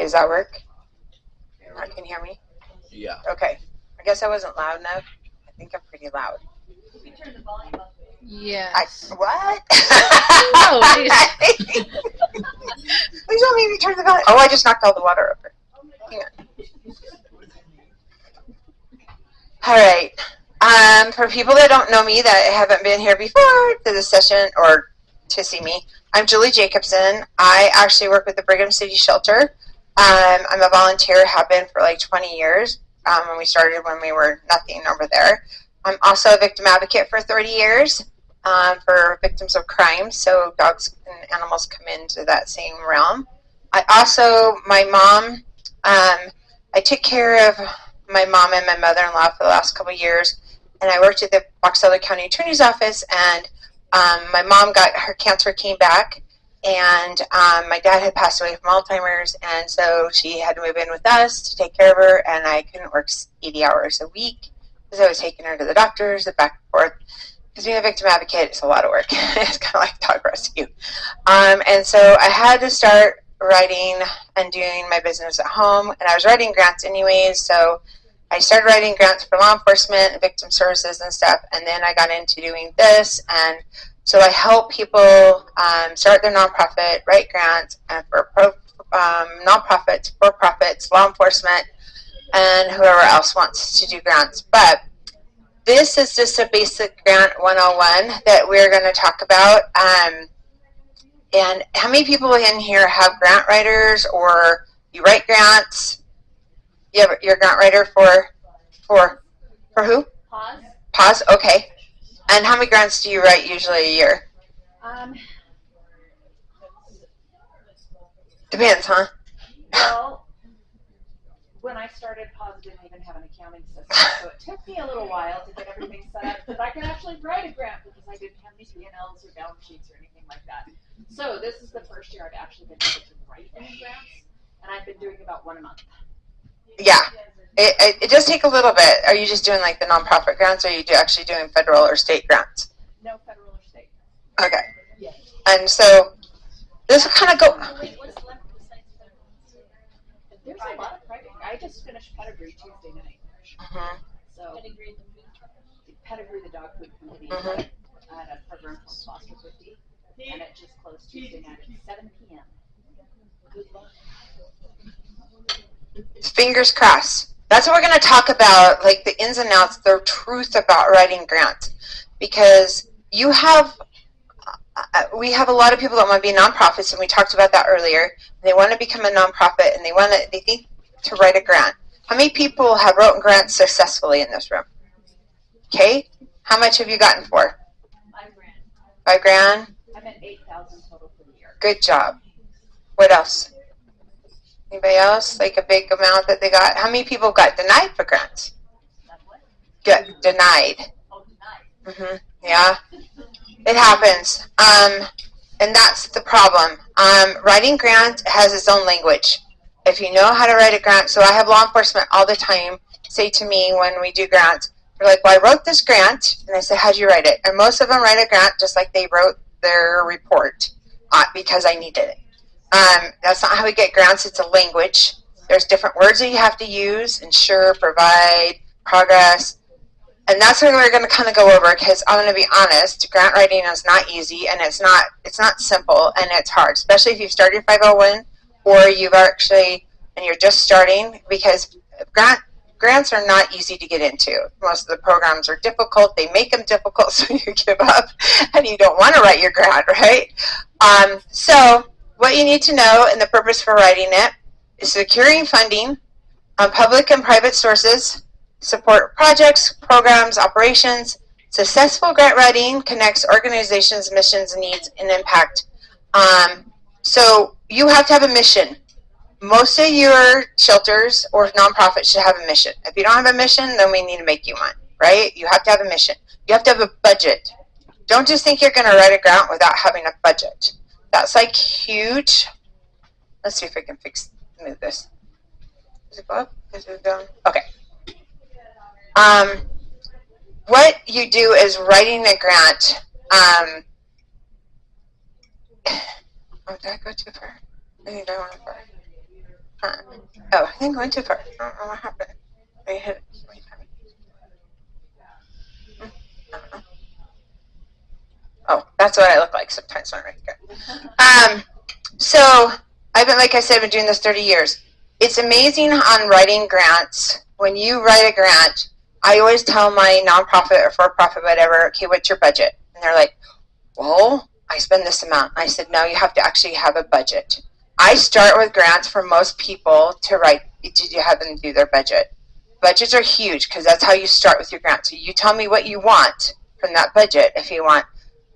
does that work? Can you hear me? Yeah. Okay. I guess I wasn't loud enough. I think I'm pretty loud. You can turn the volume up. Yes. What? Oh, jeez. Please don't make me turn the volume. Oh, I just knocked all the water over. Hang on. All right. For people that don't know me, that haven't been here before to this session or to see me, I'm Julie Jacobsen. I actually work with the Brigham City Shelter. I'm a volunteer, have been for like 20 years. When we started when we were nothing over there. I'm also a victim advocate for 30 years for victims of crime, so dogs and animals come into that same realm. My mom, I took care of my mom and my mother-in-law for the last couple of years, and I worked at the Box Elder County Attorney's Office, and my mom got her cancer came back, and my dad had passed away from Alzheimer's, and so she had to move in with us to take care of her, and I couldn't work 80 hours a week because I was taking her to the doctors and back and forth. Because being a victim advocate is a lot of work. It's kind of like dog rescue. And so I had to start writing and doing my business at home, and I was writing grants anyways, so I started writing grants for law enforcement and victim services and stuff, and then I got into doing this, and so I help people start their nonprofit, write grants, and for nonprofits, for-profits, law enforcement, and whoever else wants to do grants. But this is just a basic grant 101 that we're going to talk about. And how many people in here have grant writers, or you write grants? You're a grant writer for who? Pause. Okay. And how many grants do you write usually a year? Depends, huh? Well, when I started, Pause didn't even have an accounting system, so it took me a little while to get everything set up that I could actually write a grant because I didn't have any P&Ls or balance sheets or anything like that. So this is the first year I've actually been able to write any grants, and I've been doing about one a month. Yeah. It does take a little bit. Are you just doing like the nonprofit grants, or are you actually doing federal or state grants? No federal or state. Okay. Yeah. And so this will kind of go. There's a lot of private. I just finished Pedigree Tuesday night. Mm-hmm. So Pedigree, the dog food company, Mm-hmm. I had a program called Foster 50, and it just closed Tuesday night at 7 p.m. Good luck. Fingers crossed. That's what we're going to talk about, like the ins and outs, the truth about writing grants, because we have a lot of people that want to be nonprofits, and we talked about that earlier. They want to become a nonprofit, and they think to write a grant. How many people have written grants successfully in this room? Okay, how much have you gotten for? $5 grand. I'm at 8,000 total for the year. Good job. What else? Anybody else? Like a big amount that they got? How many people got denied for grants? Good. Denied. Oh, denied. Mm-hmm. Yeah. It happens. And that's the problem. Writing grants has its own language. If you know how to write a grant, so I have law enforcement all the time say to me when we do grants, they're like, well, I wrote this grant, and I say, how'd you write it? And most of them write a grant just like they wrote their report because I needed it. That's not how we get grants. It's a language. There's different words that you have to use: ensure, provide, progress. And that's what we're going to kind of go over, because I'm going to be honest, grant writing is not easy, and it's not simple, and it's hard, especially if you've started 501 or you're just starting, because grants are not easy to get into. Most of the programs are difficult. They make them difficult, so you give up and you don't want to write your grant, right? So what you need to know, and the purpose for writing it, is securing funding on public and private sources, support projects, programs, operations. Successful grant writing connects organizations' missions, needs, and impact. So you have to have a mission. Most of your shelters or nonprofits should have a mission. If you don't have a mission, then we need to make you one, right? You have to have a mission. You have to have a budget. Don't just think you're going to write a grant without having a budget. That's like huge. Let's see if I can move this. Is it go up? Is it down? Okay. What you do is writing a grant. Oh, did I go too far? I think I went far. Oh, I think I went too far. I don't know what happened. I hit it so many times. I don't know. Oh, that's what I look like sometimes when I write grants. So I've been, like I said, I've been doing this 30 years. It's amazing on writing grants. When you write a grant, I always tell my nonprofit or for-profit, whatever, okay, what's your budget? And they're like, well, I spend this amount. I said, no, you have to actually have a budget. I start with grants for most people to have them do their budget. Budgets are huge because that's how you start with your grant. So you tell me what you want from that budget. If you want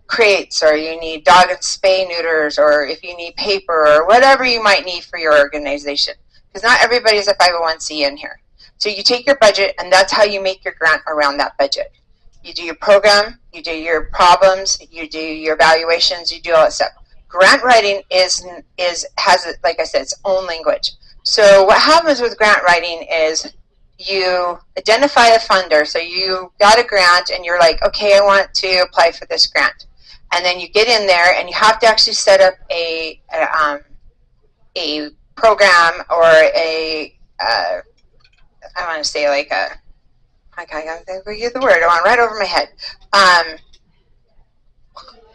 crates, or you need dog and spay neuters, or if you need paper, or whatever you might need for your organization. Because not everybody's a 501c in here. So you take your budget, and that's how you make your grant around that budget. You do your program, you do your problems, you do your evaluations, you do all that stuff. Grant writing has, like I said, its own language. So what happens with grant writing is you identify a funder. So you got a grant and you're like, okay, I want to apply for this grant. And then you get in there and you have to actually set up a program, or I want to say like a, I can't think of the word, I want right over my head.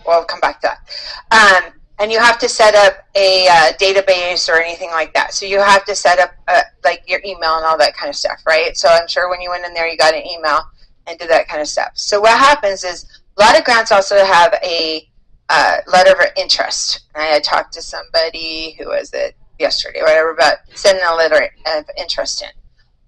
We'll come back to that. And you have to set up a database or anything like that. So you have to set up like your email and all that kind of stuff, right? So I'm sure when you went in there, you got an email and did that kind of stuff. So what happens is a lot of grants also have a letter of interest. And I had talked to somebody, who was it, yesterday, whatever, about sending a letter of interest in.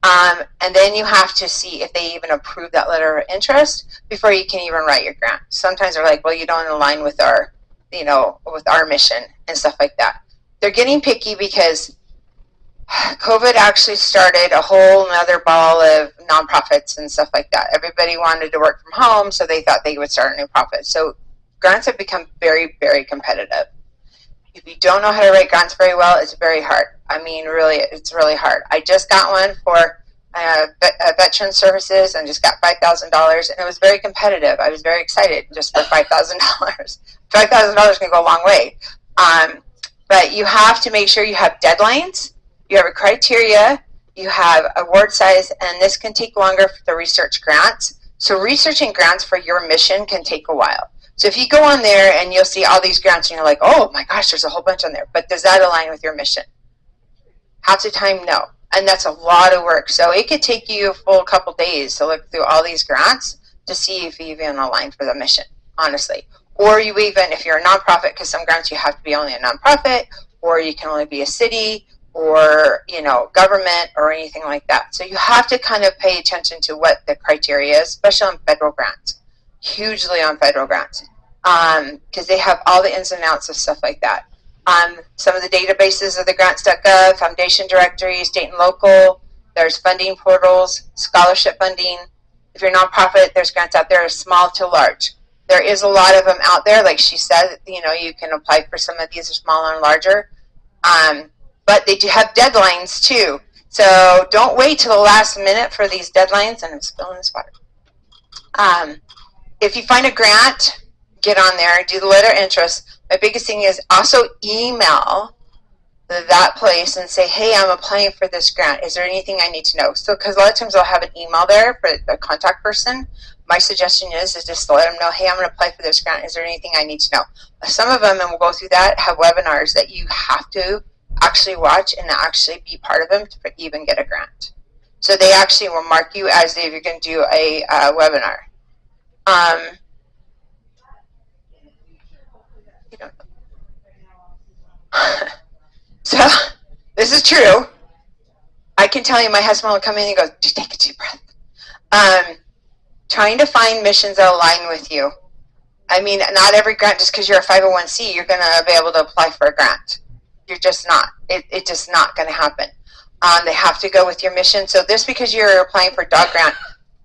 And then you have to see if they even approve that letter of interest before you can even write your grant. Sometimes they're like, well, you don't align with our, with our mission and stuff like that. They're getting picky because COVID actually started a whole nother ball of nonprofits and stuff like that. Everybody wanted to work from home, so they thought they would start a new profit. So grants have become very, very competitive. If you don't know how to write grants very well, it's very hard. I mean, really, it's really hard. I just got one for veteran services and just got $5,000, and it was very competitive. I was very excited just for $5,000. $5,000 can go a long way. But you have to make sure you have deadlines, you have a criteria, you have award size, and this can take longer for the research grants. So researching grants for your mission can take a while. So if you go on there and you'll see all these grants and you're like, oh my gosh, there's a whole bunch on there, but does that align with your mission? Half the time, no. And that's a lot of work. So it could take you a full couple days to look through all these grants to see if you even align for the mission, honestly. Or you even, if you're a nonprofit, because some grants you have to be only a nonprofit, or you can only be a city, or government, or anything like that. So you have to kind of pay attention to what the criteria is, especially on federal grants. Hugely on federal grants, because they have all the ins and outs of stuff like that. Some of the databases are the grants.gov, foundation directory, state and local. There's funding portals, scholarship funding. If you're a nonprofit, there's grants out there, small to large. There is a lot of them out there. Like she said, you can apply for some of these, are smaller and larger. But they do have deadlines too. So don't wait till the last minute for these deadlines. And I'm spilling this water. If you find a grant, get on there, do the letter of interest. My biggest thing is also email that place and say, hey, I'm applying for this grant. Is there anything I need to know? So, because a lot of times I'll have an email there for the contact person. My suggestion is just to let them know, hey, I'm going to apply for this grant. Is there anything I need to know? Some of them, and we'll go through that, have webinars that you have to actually watch and actually be part of them to even get a grant. So they actually will mark you as if you're going to do a webinar. So this is true. I can tell you, my husband will come in and go, take a deep breath. Trying to find missions that align with you. I mean, not every grant, just because you're a 501c, you're going to be able to apply for a grant. You're just not. It's just not going to happen. They have to go with your mission. So just because you're applying for a dog grant,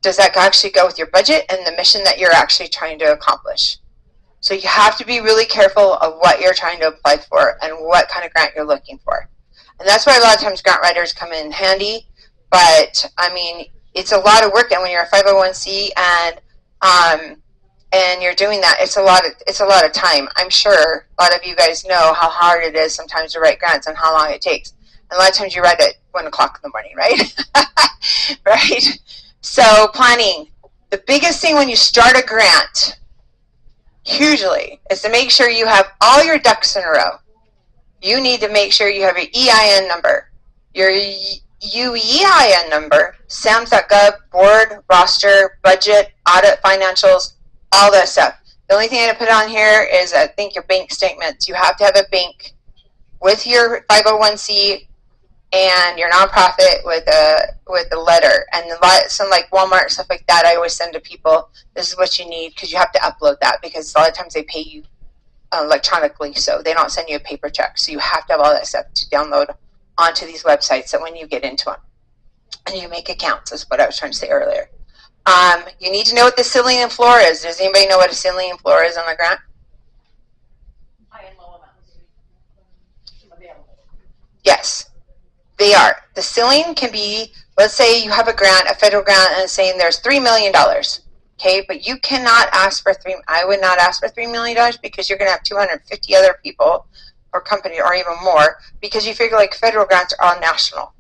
does that actually go with your budget and the mission that you're actually trying to accomplish? So you have to be really careful of what you're trying to apply for and what kind of grant you're looking for. And that's why a lot of times grant writers come in handy. But, I mean, it's a lot of work. And when you're a 501c and you're doing that, it's a lot of time. I'm sure a lot of you guys know how hard it is sometimes to write grants and how long it takes. And a lot of times you write at 1 o'clock in the morning, right? Right? So planning. The biggest thing when you start a grant, hugely, is to make sure you have all your ducks in a row. You need to make sure you have your EIN number, your UEIN number, SAMS.gov, board, roster, budget, audit, financials, all that stuff. The only thing I put on here is I think your bank statements. You have to have a bank with your 501c and your nonprofit with a letter. And some like Walmart, stuff like that, I always send to people, this is what you need, because you have to upload that, because a lot of times they pay you electronically, so they don't send you a paper check. So you have to have all that stuff to download onto these websites, so when you get into them and you make accounts, is what I was trying to say earlier. You need to know what the ceiling and floor is. Does anybody know what a ceiling and floor is on a grant? High and low amounts available. Yes, they are. The ceiling can be, let's say you have a grant, a federal grant, and it's saying there's $3 million. Okay, but you cannot ask for I would not ask for $3 million, because you're going to have 250 other people or company or even more, because you figure like federal grants are all national.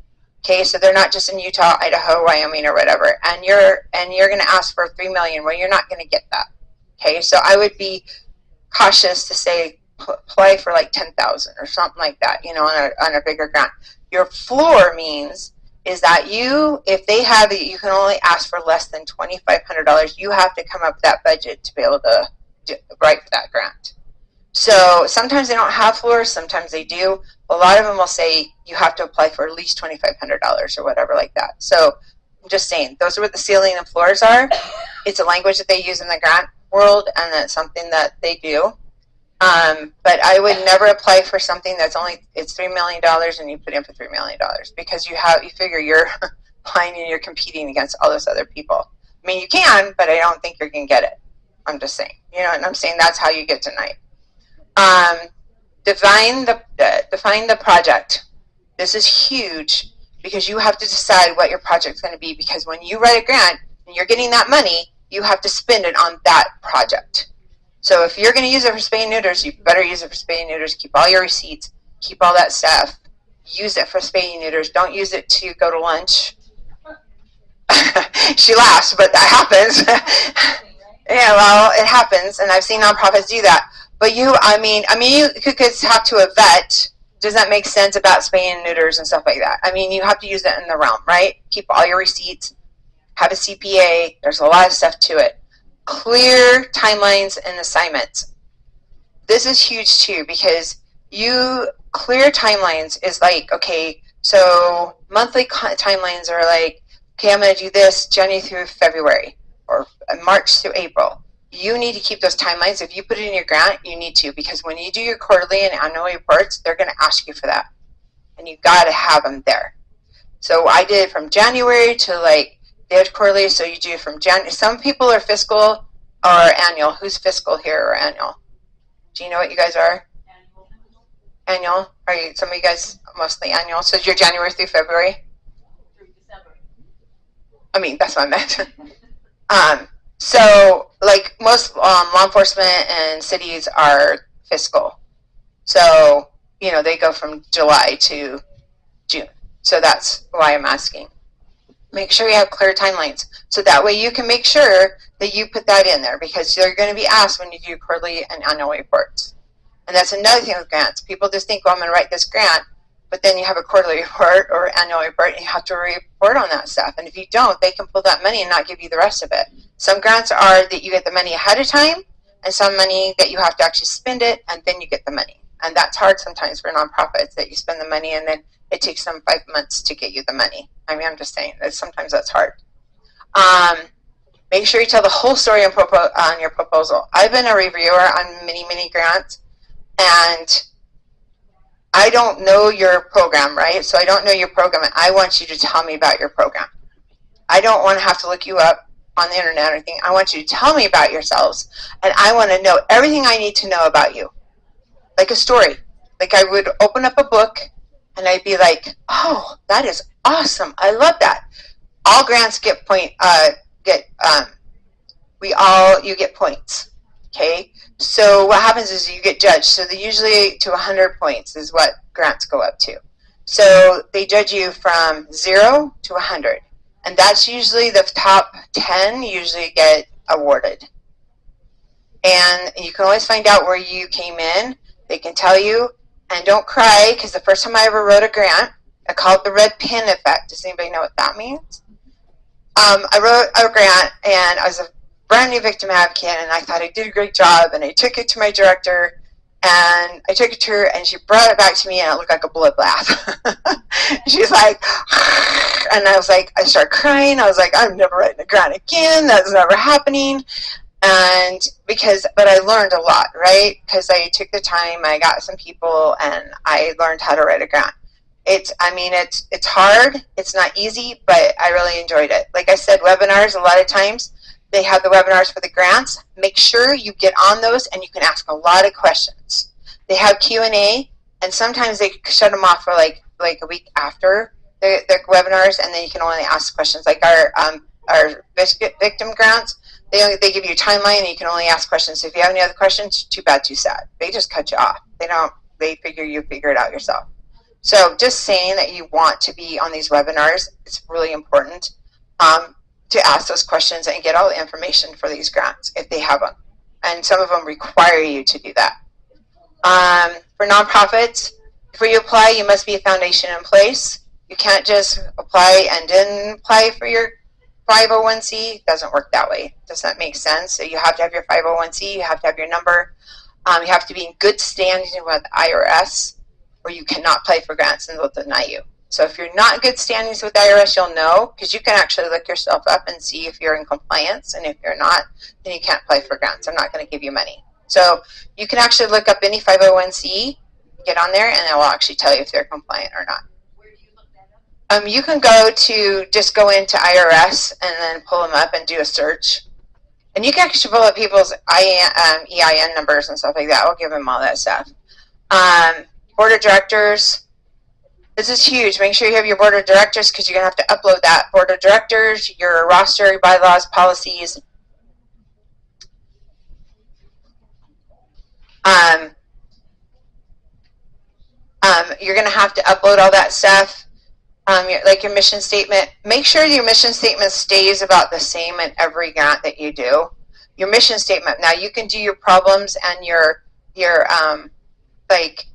Okay, so they're not just in Utah, Idaho, Wyoming, or whatever. And you're going to ask for $3 million. Well, you're not going to get that. Okay, so I would be cautious to say apply for like 10,000 or something like that. You know, on a bigger grant. Your floor means is that if they have it, you can only ask for less than $2,500. You have to come up with that budget to be able to write for that grant. So sometimes they don't have floors, sometimes they do. A lot of them will say you have to apply for at least $2,500 or whatever like that. So I'm just saying, those are what the ceiling and floors are. It's a language that they use in the grant world, and it's something that they do. But I would never apply for something that's it's $3 million and you put in for $3 million, because you figure you're applying and you're competing against all those other people. I mean, you can, but I don't think you're going to get it. I'm just saying, and I'm saying that's how you get tonight. Define the project. This is huge, because you have to decide what your project's going to be, because when you write a grant and you're getting that money, you have to spend it on that project. So if you're going to use it for spay and neuters, you better use it for spay and neuters. Keep all your receipts. Keep all that stuff. Use it for spay and neuters. Don't use it to go to lunch. She laughs, but that happens. Yeah, well, it happens, and I've seen nonprofits do that. But you could have to a vet. Does that make sense about spay and neuters and stuff like that? I mean, you have to use it in the realm, right? Keep all your receipts. Have a CPA. There's a lot of stuff to it. Clear timelines and assignments. This is huge too, because clear timelines is like, okay, so monthly timelines are like, okay, I'm going to do this January through February or March through April. You need to keep those timelines. If you put it in your grant, you need to, because when you do your quarterly and annual reports, they're going to ask you for that, and you got to have them there. So I did from January to they have quarterly, so you do from January. Some people are fiscal or annual. Who's fiscal here or annual? Do you know what you guys are? Annual. Are you? Some of you guys mostly annual. So you're January through February. Through December. I mean, that's what I meant. So like most law enforcement and cities are fiscal. So they go from July to June. So that's why I'm asking. Make sure you have clear timelines, so that way you can make sure that you put that in there, because you're going to be asked when you do quarterly and annual reports. And that's another thing with grants. People just think, I'm going to write this grant, but then you have a quarterly report or annual report, and you have to report on that stuff. And if you don't, they can pull that money and not give you the rest of it. Some grants are that you get the money ahead of time, and some money that you have to actually spend it, and then you get the money. And that's hard sometimes for nonprofits, that you spend the money and then it takes them 5 months to get you the money. I mean, I'm just saying that sometimes that's hard. Make sure you tell the whole story on your proposal. I've been a reviewer on many grants, and I don't know your program, right? So I don't know your program, and I want you to tell me about your program. I don't want to have to look you up on the internet or anything. I want you to tell me about yourselves, and I want to know everything I need to know about you. Like a story. Like I would open up a book, and I'd be like, oh, that is awesome. I love that. All grants you get points. Okay? So what happens is you get judged. So usually to 100 points is what grants go up to. So they judge you from 0 to 100. And that's usually the top 10 usually get awarded. And you can always find out where you came in. They can tell you. And don't cry, because the first time I ever wrote a grant, I call it the red pin effect. Does anybody know what that means? I wrote a grant, and I was a brand new victim advocate, and I thought I did a great job, and I took it to my director, and I took it to her, and she brought it back to me, and it looked like a bloodbath. She's like, and I was like, I started crying. I was like, I'm never writing a grant again. That's never happening. And but I learned a lot, right? Because I took the time, I got some people, and I learned how to write a grant. It's hard. It's not easy, but I really enjoyed it. Like I said, webinars, a lot of times, they have the webinars for the grants. Make sure you get on those, and you can ask a lot of questions. They have Q&A, and sometimes they shut them off for like a week after the webinars, and then you can only ask questions. Like our victim grants, they give you a timeline, and you can only ask questions. So if you have any other questions, too bad, too sad. They just cut you off. They figure you figure it out yourself. So just saying that you want to be on these webinars, it's really important to ask those questions and get all the information for these grants if they have them. And some of them require you to do that. For nonprofits, before you apply, you must be a foundation in place. You can't just apply and then apply for your 501c. It doesn't work that way. Does that make sense? So you have to have your 501c, you have to have your number, you have to be in good standing with IRS, or you cannot apply for grants and they'll deny you. So if you're not in good standings with IRS, you'll know, because you can actually look yourself up and see if you're in compliance, and if you're not, then you can't apply for grants. I'm not going to give you money. So you can actually look up any 501c, get on there, and it will actually tell you if they're compliant or not. Where do you look that up? You can go into IRS and then pull them up and do a search. And you can actually pull up people's EIN numbers and stuff like that. I'll give them all that stuff. Board of directors. This is huge. Make sure you have your board of directors, because you're going to have to upload that. Board of directors, your roster, your bylaws, policies. You're going to have to upload all that stuff. Like your mission statement. Make sure your mission statement stays about the same in every grant that you do. Your mission statement. Now you can do your problems and your like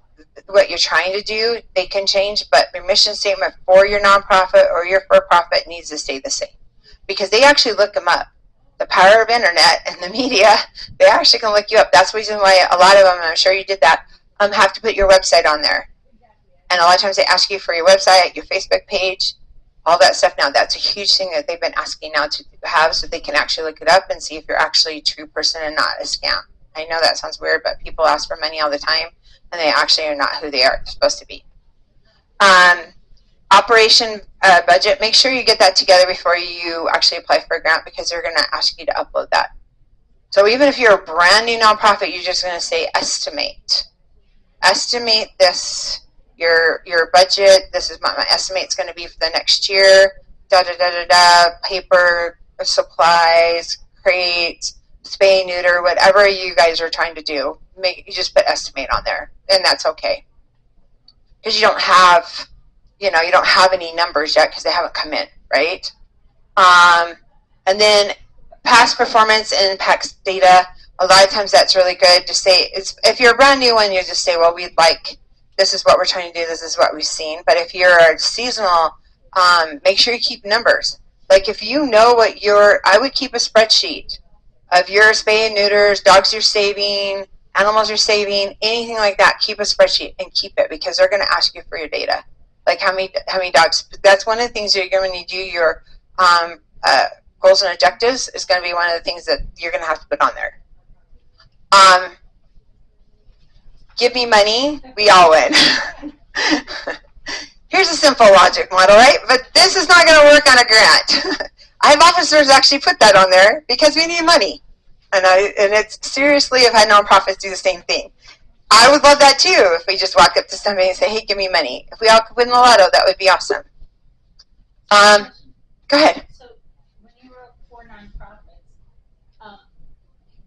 what you're trying to do, they can change, but your mission statement for your nonprofit or your for-profit needs to stay the same, because they actually look them up. The power of internet and the media, they actually can look you up. That's the reason why a lot of them, I'm sure you did that, have to put your website on there. And a lot of times they ask you for your website, your Facebook page, all that stuff. Now that's a huge thing that they've been asking now to have, so they can actually look it up and see if you're actually a true person and not a scam. I know that sounds weird, but people ask for money all the time, and they actually are not who they are supposed to be. Operation budget, make sure you get that together before you actually apply for a grant, because they're going to ask you to upload that. So even if you're a brand new nonprofit, you're just going to say estimate. Estimate this, your budget. This is what my estimate's going to be for the next year. Paper, supplies, crates, spay, neuter, whatever you guys are trying to do. You just put estimate on there, and that's okay, because you don't have any numbers yet, because they haven't come in, right? And then past performance impacts data. A lot of times that's really good to say. If you're a brand new one, you just say, well, this is what we're trying to do, this is what we've seen. But if you're a seasonal, make sure you keep numbers. Like if you know I would keep a spreadsheet of your spay and neuters, dogs you're saving, animals you're saving, anything like that. Keep a spreadsheet and keep it, because they're going to ask you for your data. Like how many dogs. That's one of the things that you're going to do. Your goals and objectives is going to be one of the things that you're going to have to put on there. Give me money, we all win. Here's a simple logic model, right? But this is not going to work on a grant. I have officers actually put that on there because we need money. And it's seriously, I've had nonprofits do the same thing. I would love that too, if we just walk up to somebody and say, hey, give me money. If we all could win the lotto, that would be awesome. Go ahead. So when you wrote for nonprofits,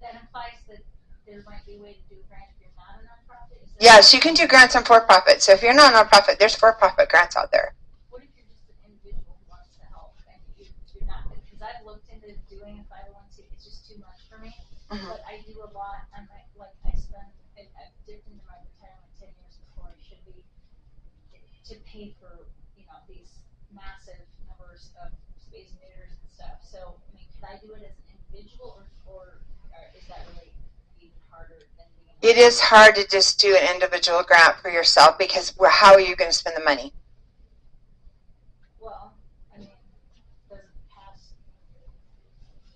that implies that there might be a way to do a grant if you're not a nonprofit? Is Yes, you can do grants on for-profit. So if you're not a nonprofit, there's for-profit grants out there. What if you're just an individual who wants to help and you're not, because I've looked into doing a 501c, it's just too much for me. Mhm. But I do a lot, and I spend, I've dipped into my retirement 10 years before I should be, to pay for, these massive numbers of space and neuters and stuff. So, I mean, could I do it as an individual or is that really even harder than being It is hard to just do an individual grant for yourself because how are you going to spend the money? Well, I mean, does it pass?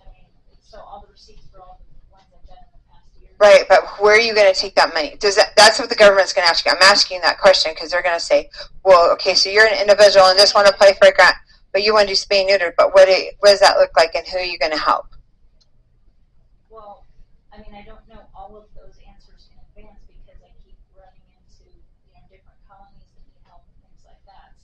I mean, so all the receipts for all the ones I've done in the past year. Right, but where are you going to take that money? That's what the government's going to ask you. I'm asking that question because they're going to say, well, okay, so you're an individual and just want to apply for a grant, but you want to do spay and neuter, but what does that look like and who are you going to help? Well, I mean, I don't know all of those answers in advance because I keep running into, different colonies that need help and things like that.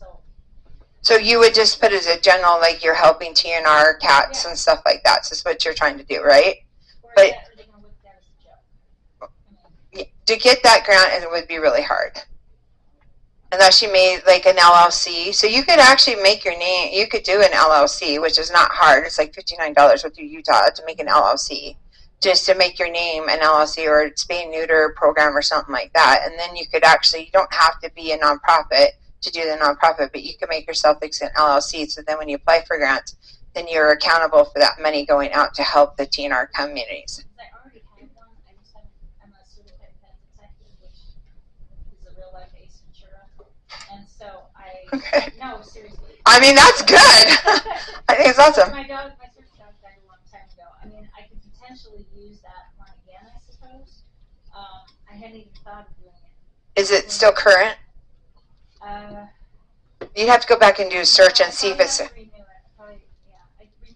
So you would just put it as a general, like you're helping TNR cats and stuff like that. So that's what you're trying to do, right? Or But are they going to look at that as a joke? I mean, to get that grant, it would be really hard. Unless you made like an LLC. So you could actually make your name, you could do an LLC, which is not hard. It's like $59 with Utah to make an LLC. Just to make your name an LLC or a spay and neuter program or something like that. And then you could actually, you don't have to be a nonprofit to do the nonprofit, but you can make yourself like an LLC. So then when you apply for grants, then you're accountable for that money going out to help the TNR communities. I already have one. I just haven't, I'm a certified pet detective, which is a real life Ace Ventura. And so Okay. no, seriously. I mean, that's good. I think it's awesome. My search dog died a long time ago. I mean, I could potentially use that one again, I suppose. I hadn't even thought of doing it. Is it still current? You'd have to go back and do a search and see if it's. I renewed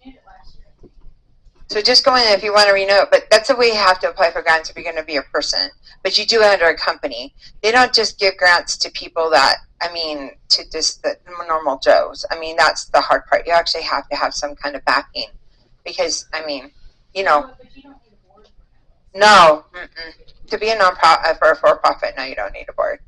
it last year. So just go in if you want to renew it, but that's the way you have to apply for grants if you're going to be a person. But you do it under a company. They don't just give grants to people that, to just the normal Joes. I mean, that's the hard part. You actually have to have some kind of backing because, But you don't need a board for that. no. To be a nonprofit for a for-profit, no, you don't need a board.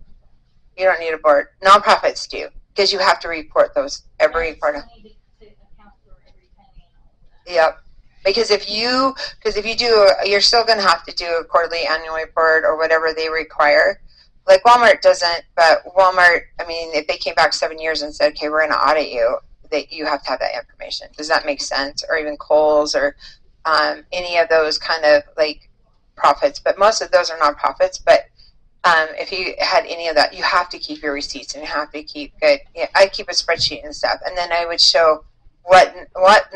You don't need a board. Nonprofits do because you have to report those every part of. You need to account for every penny and all of that. Yep. Because if you do, you're still going to have to do a quarterly annual report or whatever they require. Like Walmart doesn't, but Walmart, if they came back 7 years and said, okay, we're going to audit you, you have to have that information. Does that make sense? Or even Kohl's or any of those kind of like profits. But most of those are nonprofits. But if you had any of that, you have to keep your receipts and you have to keep good. Yeah, I keep a spreadsheet and stuff. And then I would show what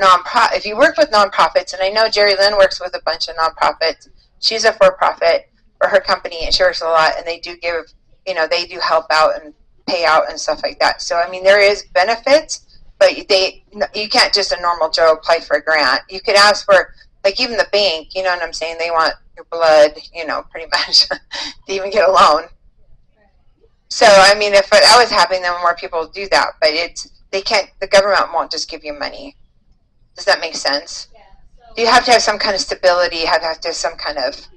nonprofit, if you work with nonprofits, and I know Jerry Lynn works with a bunch of nonprofits. She's a for-profit for her company, and she works a lot, and they do give, they do help out and pay out and stuff like that. So, there is benefits, but you can't just a normal Joe apply for a grant. You could ask for, like even the bank, you know what I'm saying? They want your blood, pretty much to even get a loan. So, if that was happening, then more people do that, but the government won't just give you money. Does that make sense? Yeah, so You have to have some kind of stability, you have to have some kind of,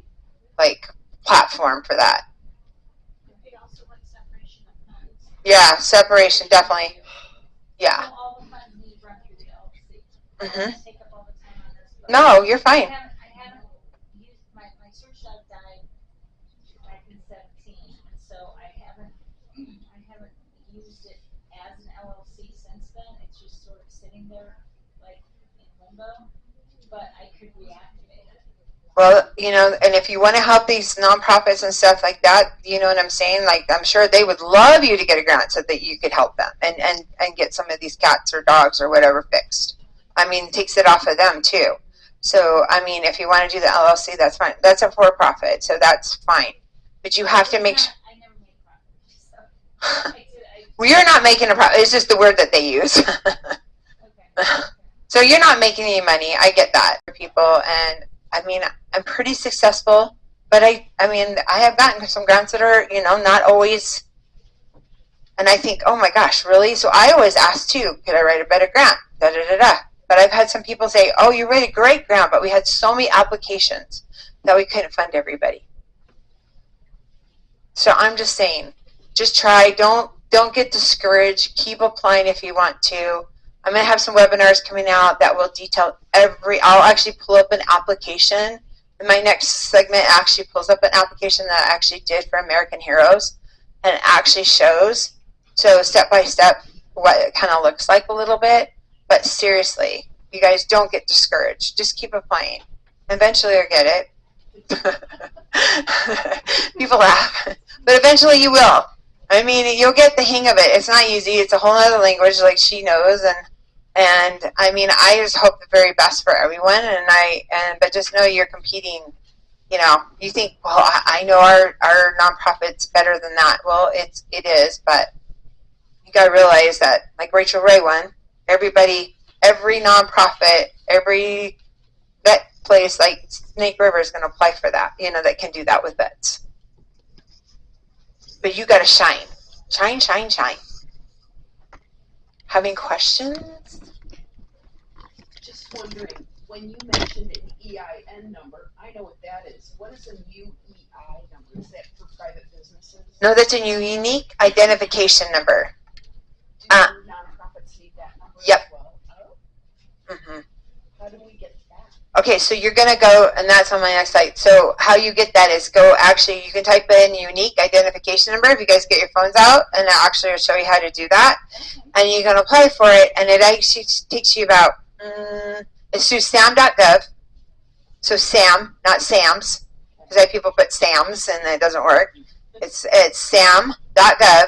like, platform for that. it also like separation of funds. Yeah, separation, definitely. Yeah. So all the funds need to run through the LLC. Mhm. I take up all the time on this. But No, you're fine. I haven't used my search dog died back in 17, and so I haven't used it as an LLC since then. It's just sort of sitting there like in limbo. But I could reactivate it. Well, and if you want to help these nonprofits and stuff like that, you know what I'm saying? Like, I'm sure they would love you to get a grant so that you could help them and get some of these cats or dogs or whatever fixed. It takes it off of them too. So, if you want to do the LLC, that's fine. That's a for-profit, so that's fine. But you have to make sure. I never made profit. So Well, you're not making a profit. It's just the word that they use. okay. So you're not making any money. I get that for people, and I'm pretty successful. But I have gotten some grants that are, not always. And I think, oh my gosh, really? So I always ask too, could I write a better grant? Da da da da. But I've had some people say, oh, you wrote a great grant, but we had so many applications that we couldn't fund everybody. So I'm just saying, just try. Don't get discouraged. Keep applying if you want to. I'm going to have some webinars coming out that will detail I'll actually pull up an application. In my next segment actually pulls up an application that I actually did for American Heroes, and it actually shows, so step by step, what it kind of looks like a little bit. But seriously, you guys, don't get discouraged. Just keep applying. Eventually you'll get it. People laugh, but eventually you will. I mean, you'll get the hang of it. It's not easy. It's a whole other language, like she knows, and I mean, I just hope the very best for everyone. But just know you're competing. You know, you think, well, I know our nonprofit's better than that. Well, it is, but you got to realize that, like Rachel Ray won. Every nonprofit, every vet place like Snake River is going to apply for that. You know, that can do that with vets. But you got to shine. Shine, shine, shine. Having questions? Just wondering, when you mentioned an EIN number, I know what that is. What is a UEI number? Is that for private businesses? No, that's a unique identification number. Do nonprofits need that number Yep. as well? Oh, Mm-hmm. how do we get that? Okay, so you're going to go, and that's on my next site. So how you get that is you can type in unique identification number if you guys get your phones out, and I'll actually show you how to do that. Okay. And you're going to apply for it, and it actually takes you about, it's through sam.gov. So SAM, not SAMS, because I have people put SAMS, and it doesn't work. It's sam.gov,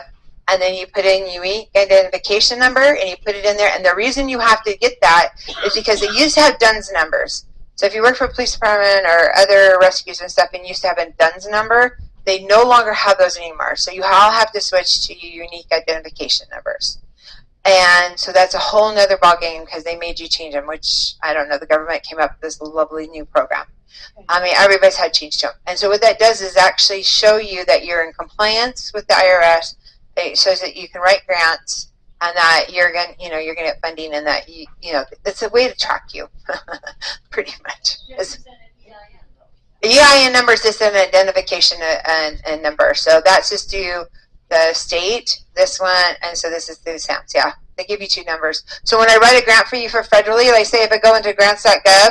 and then you put in unique identification number, and you put it in there. And the reason you have to get that is because it used to have DUNS numbers. So if you work for a police department or other rescues and stuff and used to have a DUNS number, they no longer have those anymore. So you all have to switch to your unique identification numbers. And so that's a whole nother ballgame because they made you change them, which I don't know. The government came up with this lovely new program. I mean, everybody's had changed them. And so what that does is actually show you that you're in compliance with the IRS. It shows that you can write grants and that you're going to get funding, and that you know, it's a way to track you, pretty much. The EIN number is just an identification and number. So that's just through the state, this one, and so this is through SAMS. Yeah, they give you two numbers. So when I write a grant for you for federally, like say if I go into grants.gov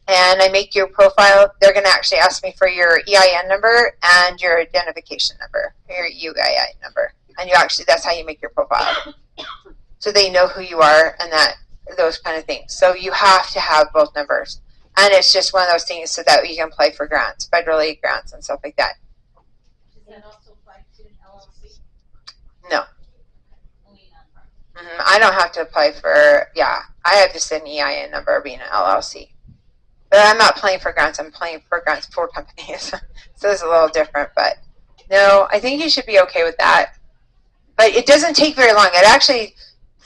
and I make your profile, they're going to actually ask me for your EIN number and your identification number, your UEI number. And that's how you make your profile. So they know who you are and those kind of things. So you have to have both numbers. And it's just one of those things so that you can apply for grants, federally grants and stuff like that. Does that also apply to an LLC? No. Only nonprofit. I don't have to apply for, I have just an EIN number being an LLC. But I'm not applying for grants, I'm applying for grants for companies. So it's a little different, but no, I think you should be okay with that. But it doesn't take very long. It actually,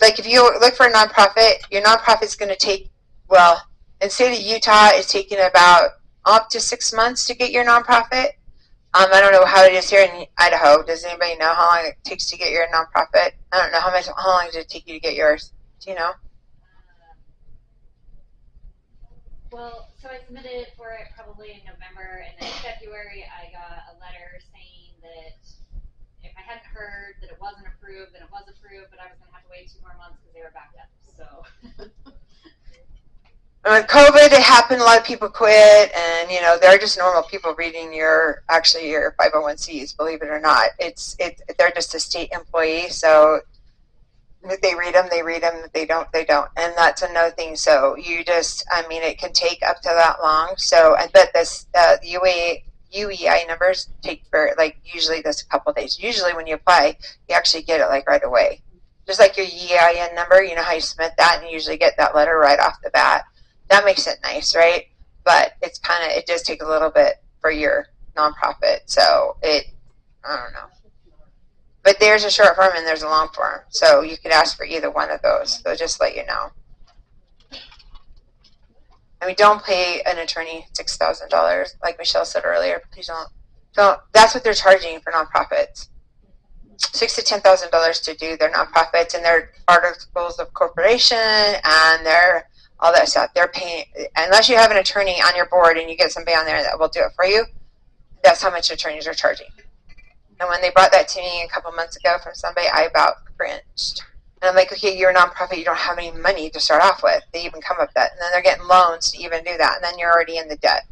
like if you look for a nonprofit, your nonprofit's going to take, well, in the state of Utah, it's taking about up to 6 months to get your nonprofit. I don't know how it is here in Idaho. Does anybody know how long it takes to get your nonprofit? I don't know how long did it take you to get yours? Do you know? Well, so I submitted for it probably in November, and then in February I got a letter saying that if I hadn't heard that it wasn't approved, then it was approved, but I was going to have to wait 2 more months because they were backed up. So. With COVID, it happened. A lot of people quit, and they're just normal people reading your 501cs. Believe it or not, they're just a state employee. So if they read them, they read them. If they don't, they don't. And that's another thing. So it can take up to that long. So I bet this UEI numbers take usually that's a couple of days. Usually when you apply, you actually get it right away. Just like your EIN number, you know how you submit that and you usually get that letter right off the bat. That makes it nice, right? But it does take a little bit for your nonprofit. So I don't know. But there's a short form and there's a long form. So you could ask for either one of those. So just let you know. I mean, don't pay an attorney $6,000, like Michelle said earlier. Please don't. That's what they're charging for nonprofits. $6,000 to $10,000 to do their nonprofits and their articles of corporation and their all that stuff. They're paying, unless you have an attorney on your board and you get somebody on there that will do it for you. That's how much attorneys are charging. And when they brought that to me a couple months ago from somebody, I about cringed. And I'm like, okay, you're a nonprofit, you don't have any money to start off with. They even come up with that. And then they're getting loans to even do that. And then you're already in the debt,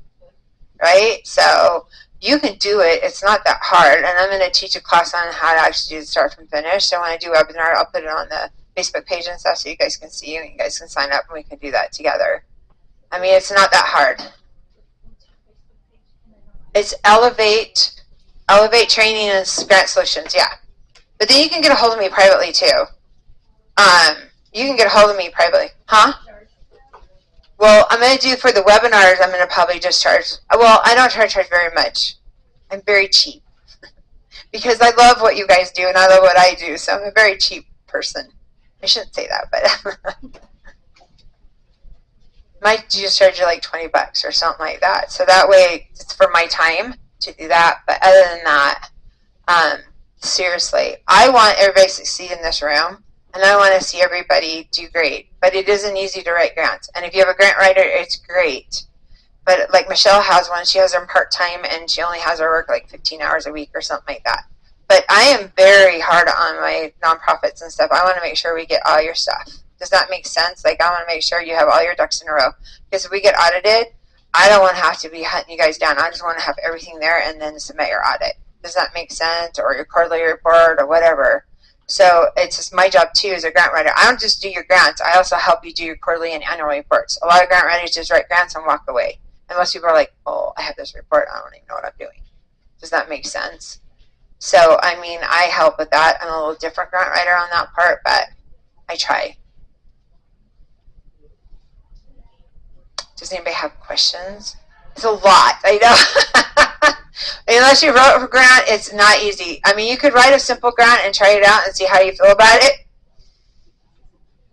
right? So you can do it. It's not that hard. And I'm going to teach a class on how to actually do the start from finish. So when I do a webinar, I'll put it on the Facebook page and stuff so you guys can see and you guys can sign up and we can do that together. I mean, it's not that hard. It's Elevate Training and Grant Solutions, yeah. But then you can get a hold of me privately too. You can get a hold of me privately. Huh? Well, I'm going to do for the webinars, I'm going to probably just charge, well, I don't charge very much. I'm very cheap. Because I love what you guys do and I love what I do, so I'm a very cheap person. I shouldn't say that, but might just charge you like $20 or something like that. So that way it's for my time to do that. But other than that, seriously, I want everybody to succeed in this room. And I want to see everybody do great. But it isn't easy to write grants. And if you have a grant writer, it's great. But like Michelle has one, she has her part-time and she only has her work like 15 hours a week or something like that. But I am very hard on my nonprofits and stuff. I want to make sure we get all your stuff. Does that make sense? Like I want to make sure you have all your ducks in a row. Because if we get audited, I don't want to have to be hunting you guys down. I just want to have everything there and then submit your audit. Does that make sense? Or your quarterly report or whatever. So it's just my job too as a grant writer. I don't just do your grants. I also help you do your quarterly and annual reports. A lot of grant writers just write grants and walk away. And most people are like, oh, I have this report. I don't even know what I'm doing. Does that make sense? So, I mean, I help with that. I'm a little different grant writer on that part, but I try. Does anybody have questions? It's a lot, I know. Unless you wrote a grant, it's not easy. I mean, you could write a simple grant and try it out and see how you feel about it.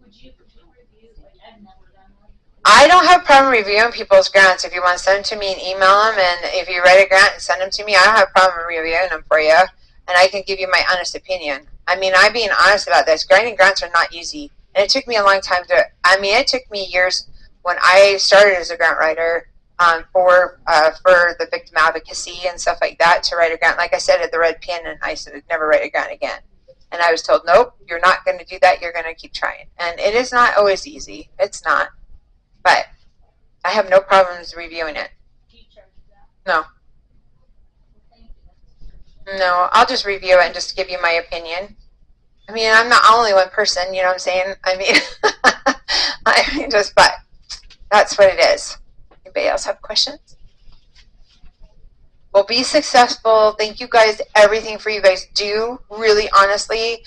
Would you review, like, I've never done one. I don't have a problem reviewing people's grants. If you want to send them to me and email them, and if you write a grant and send them to me, I don't have a problem reviewing them for you, and I can give you my honest opinion. I mean, I'm being honest about this. Writing grants are not easy, and it took me a long time to, I mean, it took me years when I started as a grant writer for the victim advocacy and stuff like that to write a grant. Like I said, at the red pin, and I said I'd never write a grant again. And I was told, nope, you're not going to do that. You're going to keep trying. And it is not always easy. It's not. But I have no problems reviewing it. Do you charge that? No. Thank you. No, I'll just review it and just give you my opinion. I mean, I'm not only one person, you know what I'm saying? I mean, but that's what it is. Anybody else have questions? Well, be successful. Thank you guys, everything for you guys do. Really, honestly,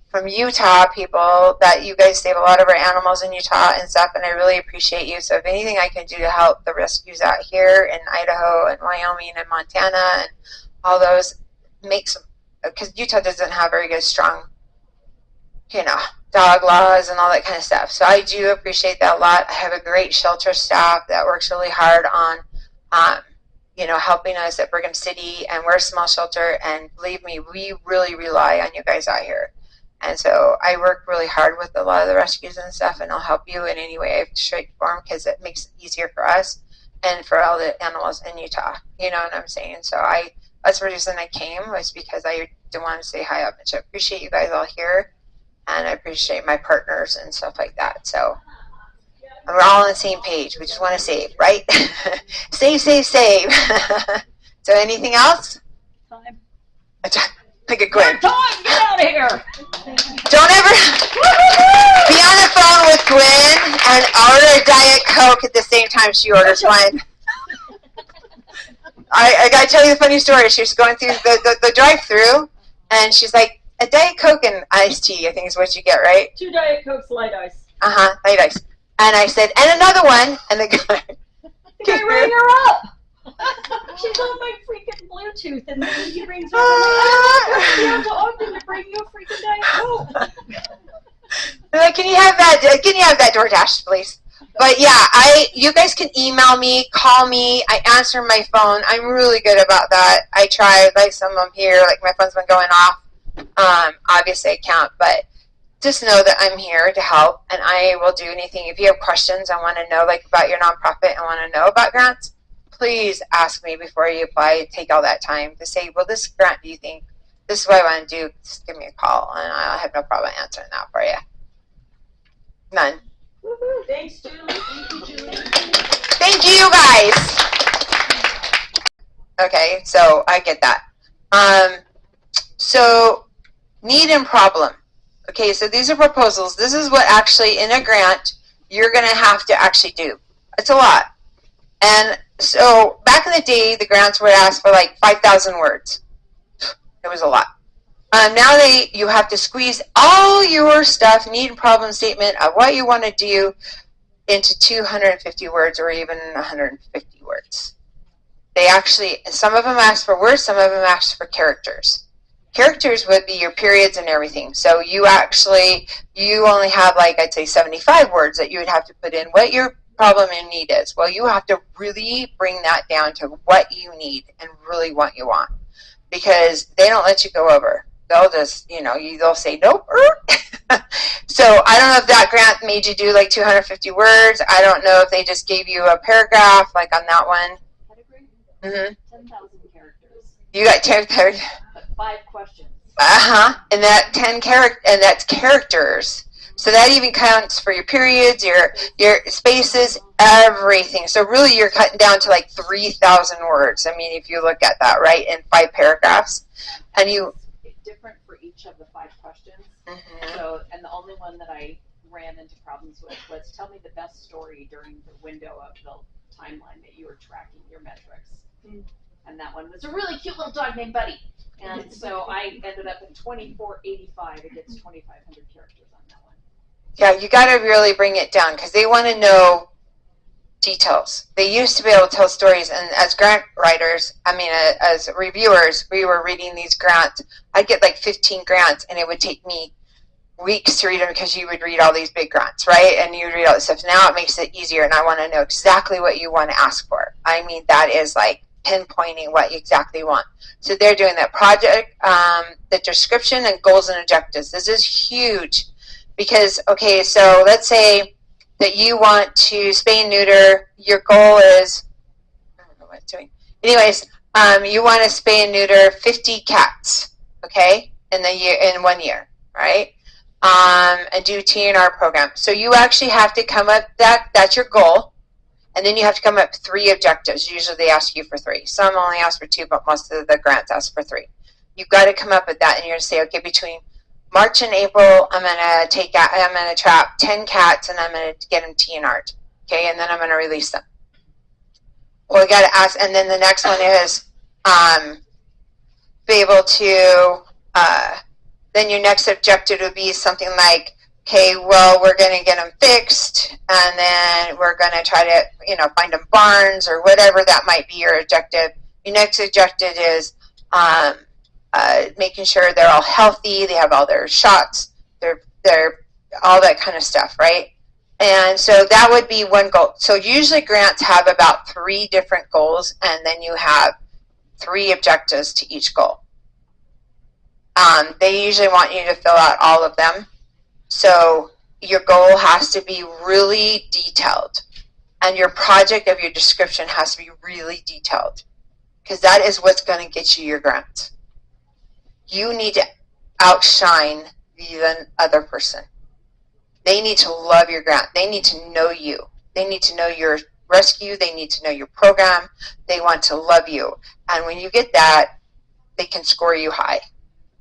from Utah people, that you guys save a lot of our animals in Utah and stuff, and I really appreciate you. So if anything I can do to help the rescues out here in Idaho and Wyoming and Montana and all those, makes, because Utah doesn't have very good, strong, dog laws and all that kind of stuff. So I do appreciate that a lot. I have a great shelter staff that works really hard on, helping us at Brigham City, and we're a small shelter, and believe me, we really rely on you guys out here. And so I work really hard with a lot of the rescues and stuff, and I'll help you in any way I shape form, because it makes it easier for us and for all the animals in Utah. You know what I'm saying? So that's the reason I came, was because I didn't want to say hi up much. I appreciate you guys all here, and I appreciate my partners and stuff like that. So we're all on the same page. We just want to save, right? Save, save, save. So anything else? Time. Look at Gwen. Time, get out of here. Don't ever be on the phone with Gwen and order a Diet Coke at the same time she orders one. I gotta tell you the funny story. She was going through the drive-through, and she's like, a Diet Coke and iced tea, I think is what you get, right? 2 Diet Cokes, light ice. Light ice. And I said, and another one. And the guy Rang her up. She's on my freaking Bluetooth, and then he rings her up. I don't know to bring you a freaking Diet Coke. They're like, can you have that DoorDash, please? But yeah, you guys can email me, call me. I answer my phone. I'm really good about that. I try, like some of them here, like my phone's been going off. Obviously I can't, but just know that I'm here to help, and I will do anything. If you have questions and want to know, like, about your nonprofit and want to know about grants, please ask me before you apply. Take all that time to say, well, this grant, do you think this is what I want to do, just give me a call, and I'll have no problem answering that for you. None. Woohoo, thanks, Julie. Thank you, Julie. Thank you, guys. Okay, so I get that. So need and problem. Okay, so these are proposals. This is what actually in a grant you're going to have to actually do. It's a lot. And so back in the day, the grants would ask for like 5,000 words. It was a lot. Now you have to squeeze all your stuff, need and problem statement of what you want to do into 250 words or even 150 words. They actually, some of them ask for words, some of them ask for characters. Characters would be your periods and everything. So you only have like, I'd say 75 words that you would have to put in what your problem and need is. Well, you have to really bring that down to what you need and really what you want, because they don't let you go over. They'll just, they'll say nope. So I don't know if that grant made you do like 250 words. I don't know if they just gave you a paragraph like on that one. Pedigree? 10,000 characters. You got 10 characters. But 5 questions. And that 10 and that's characters. So that even counts for your periods, your spaces, everything. So really you're cutting down to like 3,000 words. I mean, if you look at that, right, in 5 paragraphs. And It's different for each of the 5 questions. Mm-hmm. So, and the only one that I ran into problems with was tell me the best story during the window of the timeline that you were tracking your metrics. And that one was a really cute little dog named Buddy. And so I ended up at 2485 against 2,500 characters on that one. Yeah, you got to really bring it down because they want to know details. They used to be able to tell stories, and as grant writers, as reviewers, we were reading these grants. I'd get like 15 grants, and it would take me weeks to read them because you would read all these big grants, right? And you would read all this stuff. Now it makes it easier, and I want to know exactly what you want to ask for. I mean, that is like pinpointing what you exactly want. So they're doing that project, the description, and goals and objectives. This is huge because, okay, so let's say that you want to spay and neuter. Your goal is, I don't know what it's doing. Anyways, you want to spay and neuter 50 cats, okay, in 1 year, right? And do TNR program. So you actually have to come up, that's your goal. And then you have to come up with 3 objectives. Usually they ask you for 3. Some only ask for 2, but most of the grants ask for 3. You've got to come up with that, and you're going to say, okay, between March and April, I'm going to trap 10 cats, and I'm going to get them TNR'd. Okay, and then I'm going to release them. Well, you got to ask, and then the next one is be able to. Then your next objective would be something like, okay, well, we're going to get them fixed, and then we're going to try to, find them barns or whatever that might be your objective. Your next objective is making sure they're all healthy, they have all their shots, they're all that kind of stuff, right? And so that would be one goal. So usually grants have about 3 different goals, and then you have 3 objectives to each goal. They usually want you to fill out all of them. So your goal has to be really detailed, and your project of your description has to be really detailed, because that is what's going to get you your grant. You need to outshine the other person. They need to love your grant. They need to know you. They need to know your rescue. They need to know your program. They want to love you. And when you get that, they can score you high.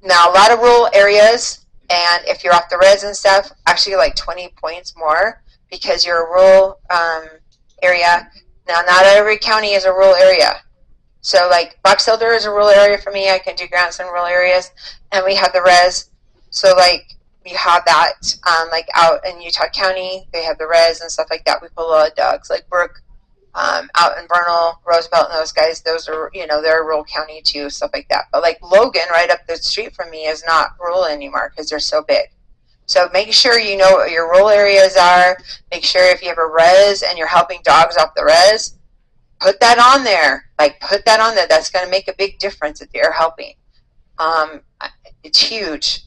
Now, a lot of rural areas, and if you're off the res and stuff, actually like 20 points more because you're a rural area. Now, not every county is a rural area. So like Box Elder is a rural area for me. I can do grants in rural areas, and we have the res. So like we have that like out in Utah County, they have the res and stuff like that. We put a lot of dogs like Brooke out in Vernal, Roosevelt, and those guys. Those are, they're a rural county too, stuff like that. But like Logan, right up the street from me, is not rural anymore because they're so big. So make sure you know what your rural areas are. Make sure if you have a res and you're helping dogs off the res, put that on there. Like, put that on there. That's going to make a big difference if you're helping. It's huge.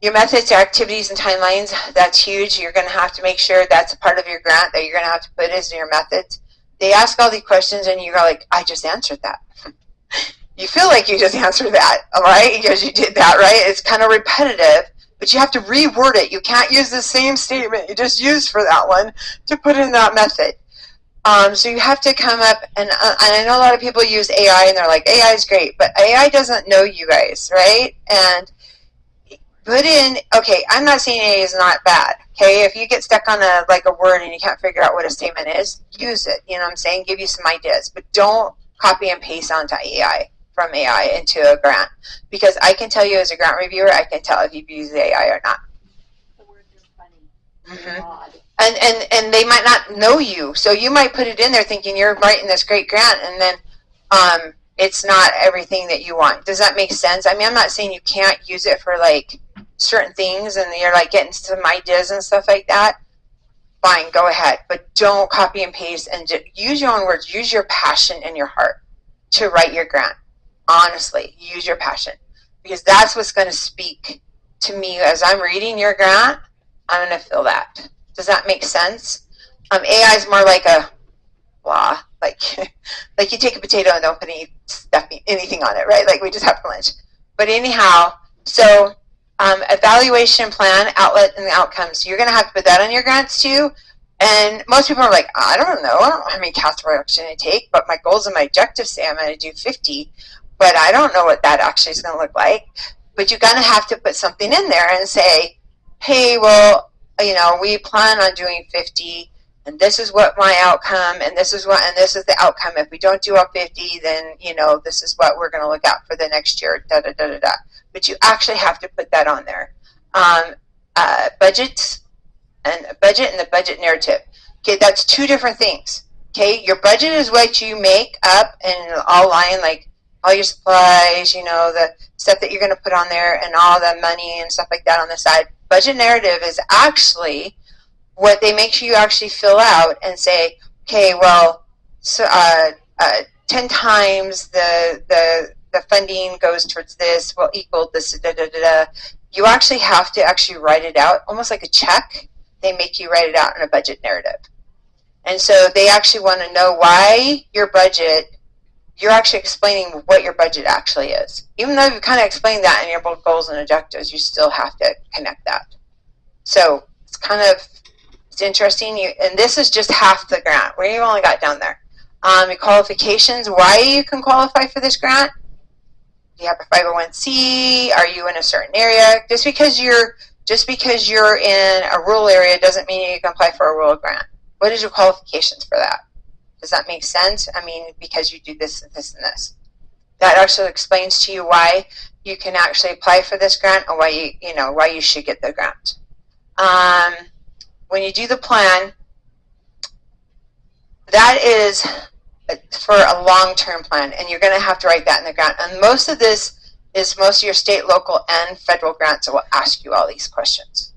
Your methods, activities, and timelines, that's huge. You're going to have to make sure that's a part of your grant that you're going to have to put as your methods. They ask all these questions, and you're like, I just answered that. You feel like you just answered that, all right, because you did that, right? It's kind of repetitive, but you have to reword it. You can't use the same statement you just used for that one to put in that method. So you have to come up, and I know a lot of people use AI, and they're like, AI is great, but AI doesn't know you guys, right? And put in, okay, I'm not saying AI is not bad, okay? If you get stuck on a word and you can't figure out what a statement is, use it, you know what I'm saying? Give you some ideas, but don't copy and paste onto AI, from AI into a grant, because I can tell you as a grant reviewer, I can tell if you've used AI or not. The words are funny. Odd. And they might not know you, so you might put it in there thinking you're writing this great grant, and then it's not everything that you want. Does that make sense? I mean, I'm not saying you can't use it for certain things, and you're getting some ideas and stuff like that. Fine, go ahead, but don't copy and paste, and just use your own words. Use your passion in your heart to write your grant. Honestly, use your passion, because that's what's going to speak to me as I'm reading your grant. I'm going to feel that. Does that make sense? AI is more like a blah, like you take a potato and don't put anything on it, right? Like we just have for lunch. But anyhow, so evaluation plan, outlet, and the outcomes. You're going to have to put that on your grants too. And most people are like, I don't know. I don't know how many cast works going to take, but my goals and my objectives say I'm going to do 50. But I don't know what that actually is going to look like. But you're going to have to put something in there and say, hey, well, we plan on doing 50, and this is what my outcome, and this is the outcome. If we don't do all 50, then this is what we're going to look at for the next year. Da da da da da. But you actually have to put that on there. Budget and the budget narrative. Okay, that's two different things. Okay, your budget is what you make up and all line, like all your supplies, the stuff that you're going to put on there, and all the money and stuff like that on the side. Budget narrative is actually what they make sure you actually fill out and say, okay, well, so 10 times the funding goes towards this will equal this, da, da, da, da. You actually have to actually write it out, almost like a check. They make you write it out in a budget narrative. And so they actually want to know why your budget, you're actually explaining what your budget actually is. Even though you kind of explained that in your goals and objectives, you still have to connect that. So it's interesting. And this is just half the grant, where you only got down there. Your qualifications, why you can qualify for this grant. Do you have a 501c? Are you in a certain area? Just because you're in a rural area doesn't mean you can apply for a rural grant. What is your qualifications for that? Does that make sense? I mean, because you do this and this and this. That actually explains to you why you can actually apply for this grant, and why why you should get the grant. When you do the plan, that is for a long-term plan, and you're going to have to write that in the grant. And most of your state, local, and federal grants will ask you all these questions.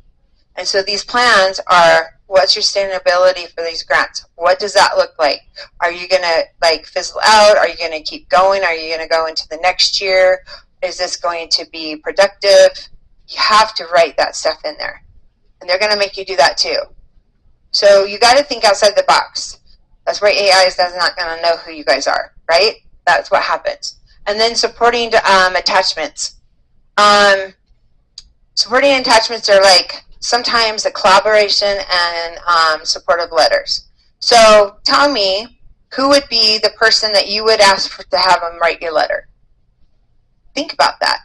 And so these plans are, what's your sustainability for these grants? What does that look like? Are you going to fizzle out? Are you going to keep going? Are you going to go into the next year? Is this going to be productive? You have to write that stuff in there. And they're going to make you do that too. So you got to think outside the box. That's where AI is not going to know who you guys are, right? That's what happens. And then supporting attachments. Supporting attachments are sometimes a collaboration and supportive letters. So tell me, who would be the person that you would ask to have them write your letter? Think about that.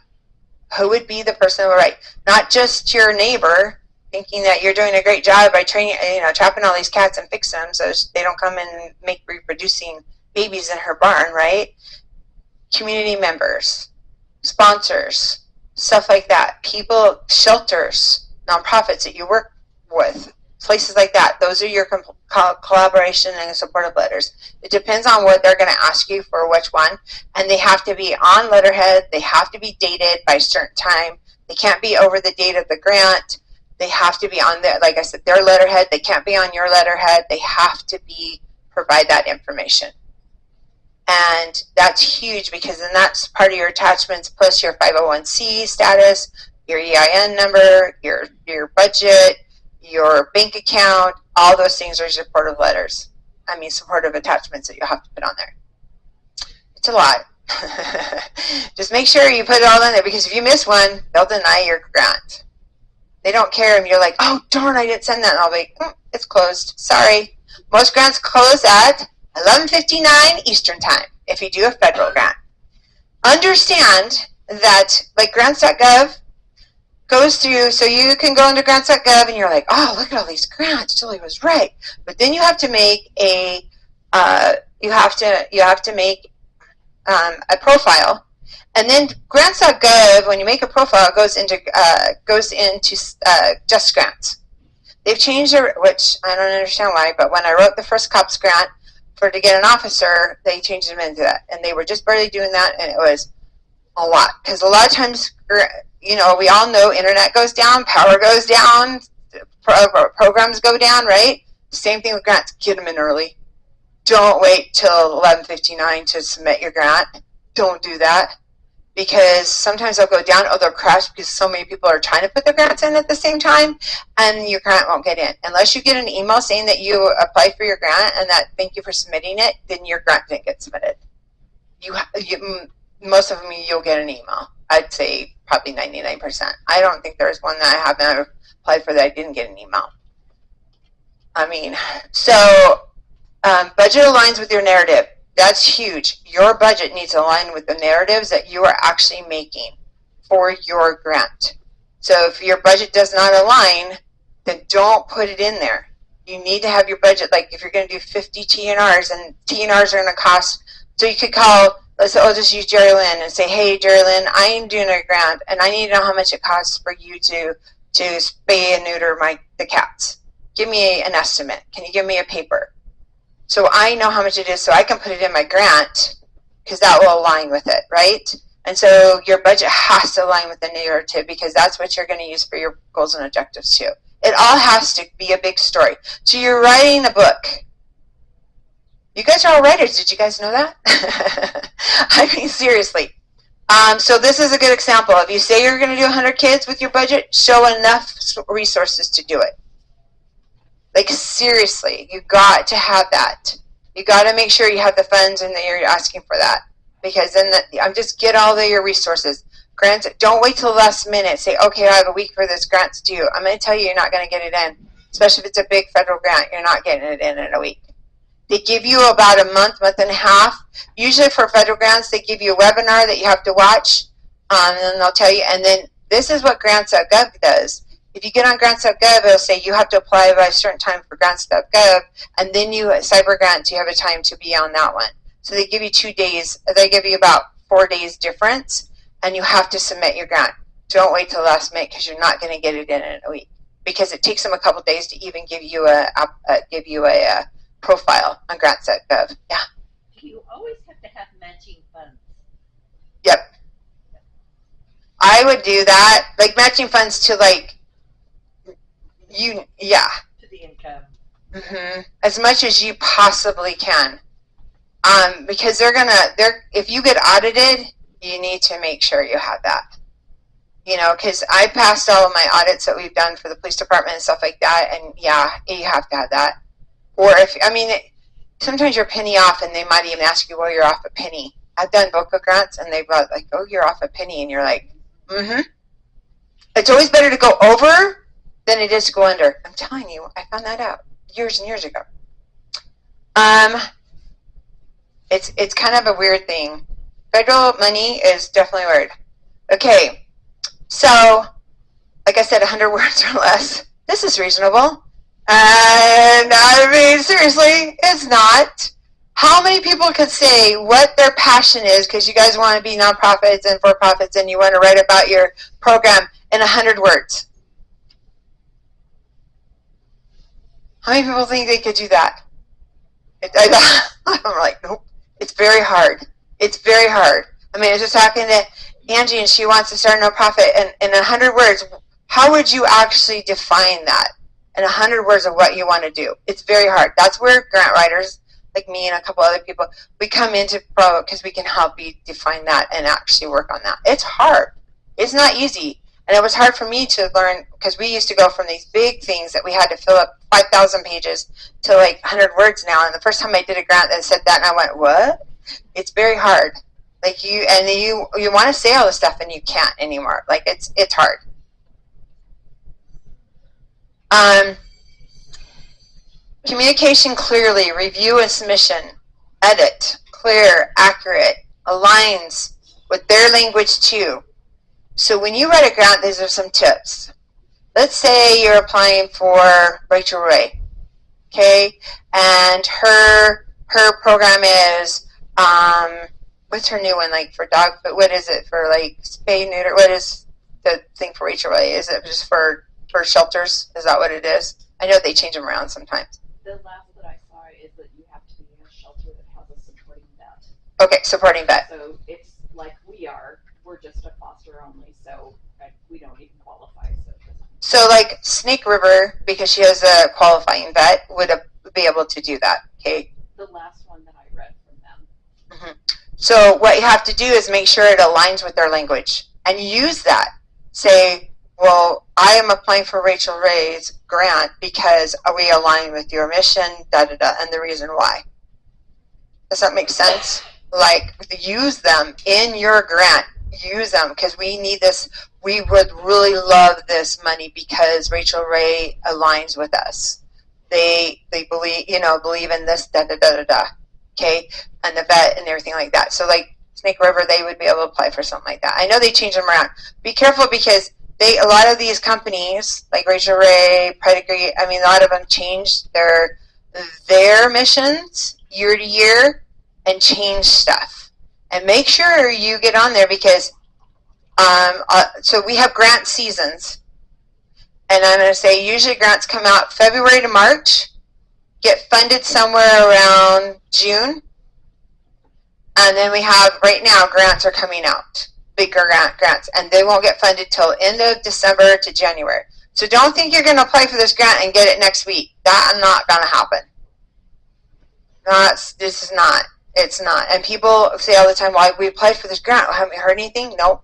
Who would be the person who would write? Not just your neighbor, thinking that you're doing a great job by training, trapping all these cats and fix them so they don't come and make reproducing babies in her barn, right? Community members, sponsors, stuff like that. People, shelters, nonprofits that you work with, places like that. Those are your collaboration and supportive letters. It depends on what they're going to ask you for which one, and they have to be on letterhead. They have to be dated by a certain time. They can't be over the date of the grant. They have to be on their, like I said, their letterhead. They can't be on your letterhead. They have to provide that information. And that's huge, because then that's part of your attachments, plus your 501c status, your EIN number, your budget, your bank account. All those things are supportive letters. Supportive attachments that you have to put on there. It's a lot. Just make sure you put it all in there, because if you miss one, they'll deny your grant. They don't care, and you're like, oh darn, I didn't send that, and I'll be like, it's closed. Sorry. Most grants close at 11:59 Eastern Time if you do a federal grant. Understand that, like, grants.gov goes through, so you can go into grants.gov and you're like, oh, look at all these grants, Julie was right. But then you have to make a a profile, and then grants.gov, when you make a profile, goes into just grants. They've changed their, which I don't understand why, but when I wrote the first COPS grant to get an officer, they changed them into that, and they were just barely doing that, and it was a lot, because a lot of times, you know, we all know internet goes down, power goes down, programs go down, right? Same thing with grants. Get them in early. Don't wait till 11:59 to submit your grant. Don't do that, because sometimes they'll go down or they'll crash because so many people are trying to put their grants in at the same time, and your grant won't get in. Unless you get an email saying that you applied for your grant and that thank you for submitting it, then your grant didn't get submitted. Most of them, you'll get an email. I'd say probably 99%. I don't think there's one that I haven't applied for that I didn't get an email. I mean, so budget aligns with your narrative. That's huge. Your budget needs to align with the narratives that you are actually making for your grant. So if your budget does not align, then don't put it in there. You need to have your budget, like if you're going to do 50 TNRs, and TNRs are going to cost, so you could call, let's say, I'll just use Jerry Lynn and say, hey, Jerry Lynn, I'm doing a grant, and I need to know how much it costs for you to spay and neuter the cats. Give me an estimate. Can you give me a paper? So I know how much it is, so I can put it in my grant, because that will align with it, right? And so your budget has to align with the narrative, because that's what you're going to use for your goals and objectives too. It all has to be a big story. So you're writing a book. You guys are all writers. Did you guys know that? I mean, seriously. So this is a good example. If you say you're going to do 100 kids with your budget, show enough resources to do it. Like, seriously, you got to have that. You got to make sure you have the funds and that you're asking for that, because then just get all of your resources. Grants, don't wait till the last minute. Say, okay, I have a week for this grant's due. I'm going to tell you, you're not going to get it in, especially if it's a big federal grant. You're not getting it in a week. They give you about a month and a half. Usually for federal grants, they give you a webinar that you have to watch, and then they'll tell you. And then this is what grants.gov does. If you get on grants.gov, it'll say you have to apply by a certain time for grants.gov, and then cyber grants, you have a time to be on that one. So they give you 2 days. They give you about 4 days difference, and you have to submit your grant. Don't wait till the last minute, because you're not going to get it in a week, because it takes them a couple days to even give you a profile on grants.gov. Yeah. You always have to have matching funds. Yep. I would do that, like matching funds to To the income. As much as you possibly can, because if you get audited, you need to make sure you have that. You know, because I passed all of my audits that we've done for the police department and stuff like that, and yeah, you have to have that. Or sometimes you're a penny off, and they might even ask you, well, you're off a penny. I've done VOCA grants, and they've got like, oh, you're off a penny, and you're like, It's always better to go over than it is to go under. I'm telling you, I found that out years and years ago. It's kind of a weird thing. Federal money is definitely weird. Okay, so like I said, 100 words or less. This is reasonable. And I mean, seriously, it's not. How many people could say what their passion is, because you guys want to be nonprofits and for-profits and you want to write about your program in 100 words? How many people think they could do that? I'm like, nope. It's very hard. It's very hard. I mean, I was just talking to Angie, and she wants to start a nonprofit. And in 100 words, how would you actually define that? In 100 words of what you want to do. It's very hard. That's where grant writers, like me and a couple other people, we come into Pro, because we can help you define that and actually work on that. It's hard. It's not easy. And it was hard for me to learn, because we used to go from these big things that we had to fill up 5,000 pages to like 100 words now. And the first time I did a grant that said that, and I went, what? It's very hard. Like you want to say all this stuff and you can't anymore. Like it's hard. Communication clearly, review a submission, edit, clear, accurate, aligns with their language too. So when you write a grant, these are some tips. Let's say you're applying for Rachel Ray, okay, and her program is what's her new one, like for dog, but what is it for, like spay neuter? What is the thing for Rachel Ray? Is it just for shelters? Is that what it is? I know they change them around sometimes. The last that I saw is that you have to be in a shelter that has a supporting vet. Okay, supporting vet. So it's like we are. We're just a foster only, so we don't even qualify. So like Snake River, because she has a qualifying vet, would be able to do that. Okay. The last one that I read from them. Mm-hmm. So what you have to do is make sure it aligns with their language and use that. Say, well, I am applying for Rachel Ray's grant because we align with your mission, and the reason why. Does that make sense? Like, use them in your grant. Use them because we need this. We would really love this money because Rachel Ray aligns with us. They believe in this, okay, and the vet and everything like that. So like Snake River, they would be able to apply for something like that. I know they change them around. Be careful because a lot of these companies, like Rachel Ray, Pedigree, I mean, a lot of them change their missions year to year and change stuff. And make sure you get on there because so we have grant seasons. And I'm going to say usually grants come out February to March, get funded somewhere around June. And then we have, right now, grants are coming out, bigger grants, and they won't get funded till end of December to January. So don't think you're going to apply for this grant and get it next week. That's not going to happen. It's not. And people say all the time, well, we applied for this grant. Haven't we heard anything? Nope.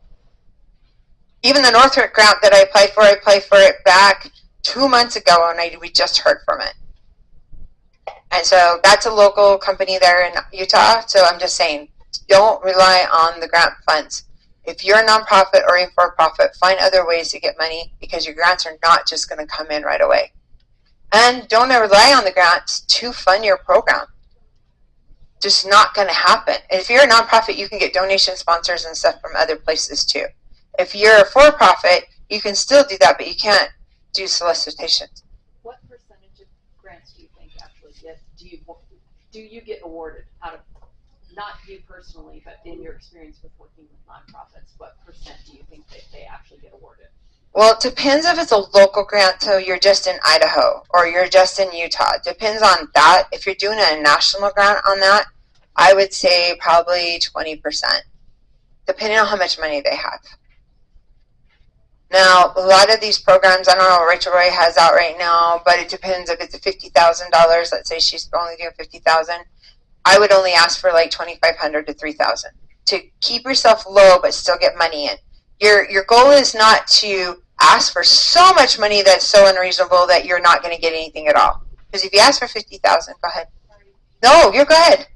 Even the Northrop grant that I applied for it back 2 months ago, and we just heard from it. And so that's a local company there in Utah. So I'm just saying, don't rely on the grant funds. If you're a nonprofit or a for-profit, find other ways to get money because your grants are not just going to come in right away. And don't rely on the grants to fund your program. Just not going to happen. And if you're a nonprofit, you can get donation sponsors and stuff from other places too. If you're a for-profit, you can still do that, but you can't do solicitations. What percentage of grants do you think actually do you get awarded out of, not you personally, but in your experience with working with nonprofits, what percent do you think that they actually get awarded? Well, it depends if it's a local grant, so you're just in Idaho or you're just in Utah. It depends on that. If you're doing a national grant on that, I would say probably 20%, depending on how much money they have. Now, a lot of these programs, I don't know what Rachel Ray has out right now, but it depends if it's a $50,000. Let's say she's only doing $50,000. I would only ask for like $2,500 to $3,000 to keep yourself low but still get money in. Your goal is not to ask for so much money that's so unreasonable that you're not going to get anything at all. Because if you ask for $50,000, go ahead. No, you're go ahead.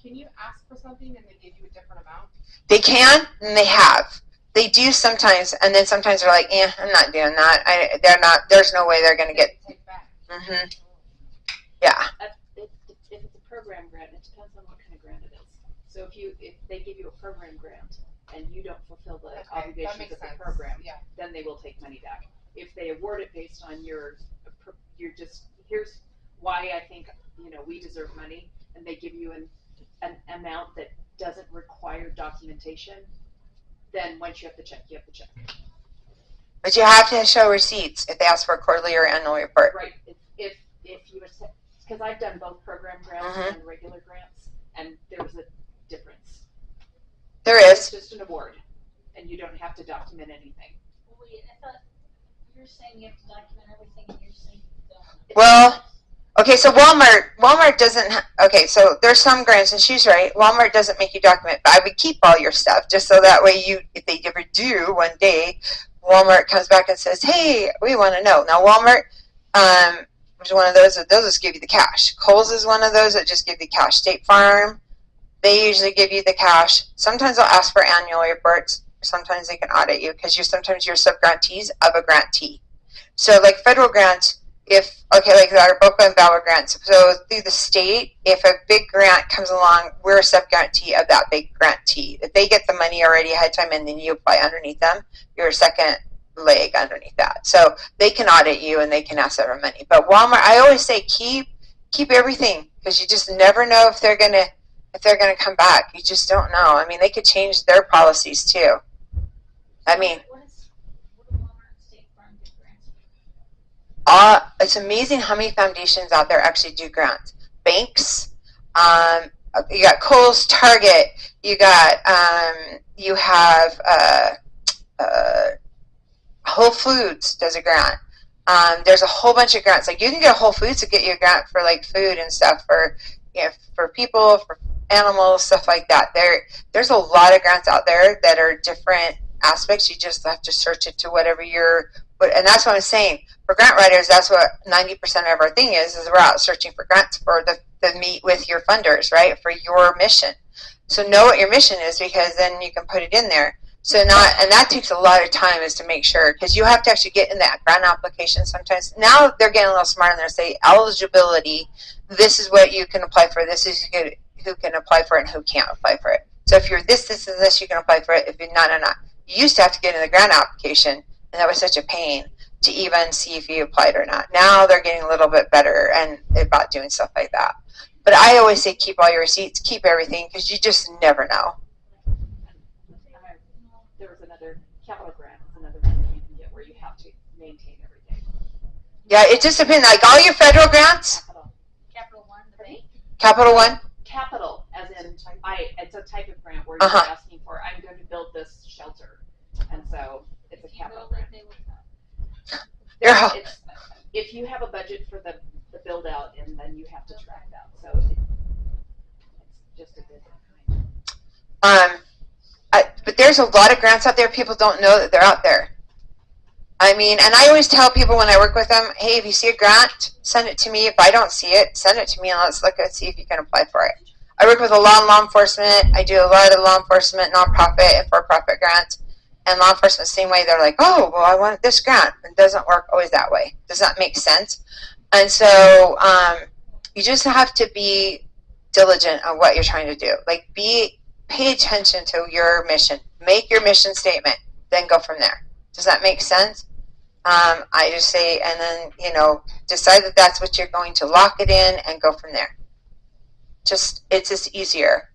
Can you ask for something and they give you a different amount? They can, and they have. They do sometimes, and then sometimes they're like, I'm not doing that. There's no way they're going to get. Take back. Mm-hmm. Yeah. If it's a program grant, it depends on what kind of grant it is. So if they give you a program grant and you don't fulfill the obligations of the program, then they will take money back. If they award it based on here's why I think we deserve money, and they give you an amount that doesn't require documentation, then once you have the check, you have the check. But you have to show receipts if they ask for a quarterly or annual report. Right. If you because I've done both program grants and regular grants, and there's a difference. There It's is. just an award, and you don't have to document anything. Wait, I thought you were saying you have to document everything, and you're saying you don't. Well, okay, so Walmart doesn't, okay, so there's some grants, and she's right, Walmart doesn't make you document, but I would keep all your stuff, just so that way if they ever do one day, Walmart comes back and says, hey, we want to know. Now, Walmart is one of those that they'll just give you the cash. Kohl's is one of those that just give you cash. State Farm, They usually give you the cash. Sometimes they'll ask for annual reports. Sometimes they can audit you because sometimes you're sub-grantees of a grantee. So like federal grants, like our BOCA and VAWA grants, so through the state, if a big grant comes along, we're a sub-grantee of that big grantee. If they get the money already ahead of time and then you apply underneath them, you're a second leg underneath that. So they can audit you and they can ask for money. But Walmart, I always say keep everything, because you just never know if they're gonna come back. You just don't know. I mean, they could change their policies too. I mean, What do Walmart State Farm do grants? it's amazing how many foundations out there actually do grants. Banks, you got Kohl's, Target, you have Whole Foods does a grant. There's a whole bunch of grants. Like you can get a Whole Foods to get you a grant for like food and stuff for people, for animals, stuff like that. There's a lot of grants out there that are different aspects. You just have to search it to whatever and that's what I'm saying. For grant writers, that's what 90% of our thing is we're out searching for grants for the meet with your funders, right? For your mission. So know what your mission is, because then you can put it in there. And that takes a lot of time, is to make sure, because you have to actually get in that grant application sometimes. Now they're getting a little smarter and they're saying eligibility, this is what you can apply for, this is who can apply for it and who can't apply for it. So if you're this, you can apply for it. If you're not. You used to have to get in the grant application, and that was such a pain to even see if you applied or not. Now they're getting a little bit better and about doing stuff like that. But I always say keep all your receipts, keep everything, because you just never know. There was another capital grant, another one that you can get where you have to maintain everything. Yeah, it just depends. Like all your federal grants, Capital One, the bank? Capital One. Capital, as in it's a type of grant where you're asking for, I'm going to build this shelter, and so it's a capital grant. If you have a budget for the build out, and then you have to track that, so it's just a different kind. But there's a lot of grants out there. People don't know that they're out there. I mean, and I always tell people when I work with them, hey, if you see a grant, send it to me. If I don't see it, send it to me, and let's look and see if you can apply for it. I work with a lot of law enforcement. I do a lot of law enforcement, nonprofit, and for-profit grants. And law enforcement, same way, they're like, oh, well, I want this grant. It doesn't work always that way. Does that make sense? And so you just have to be diligent on what you're trying to do. Like, pay attention to your mission. Make your mission statement, then go from there. Does that make sense? I just say, and then, decide that that's what you're going to, lock it in and go from there. It's just easier.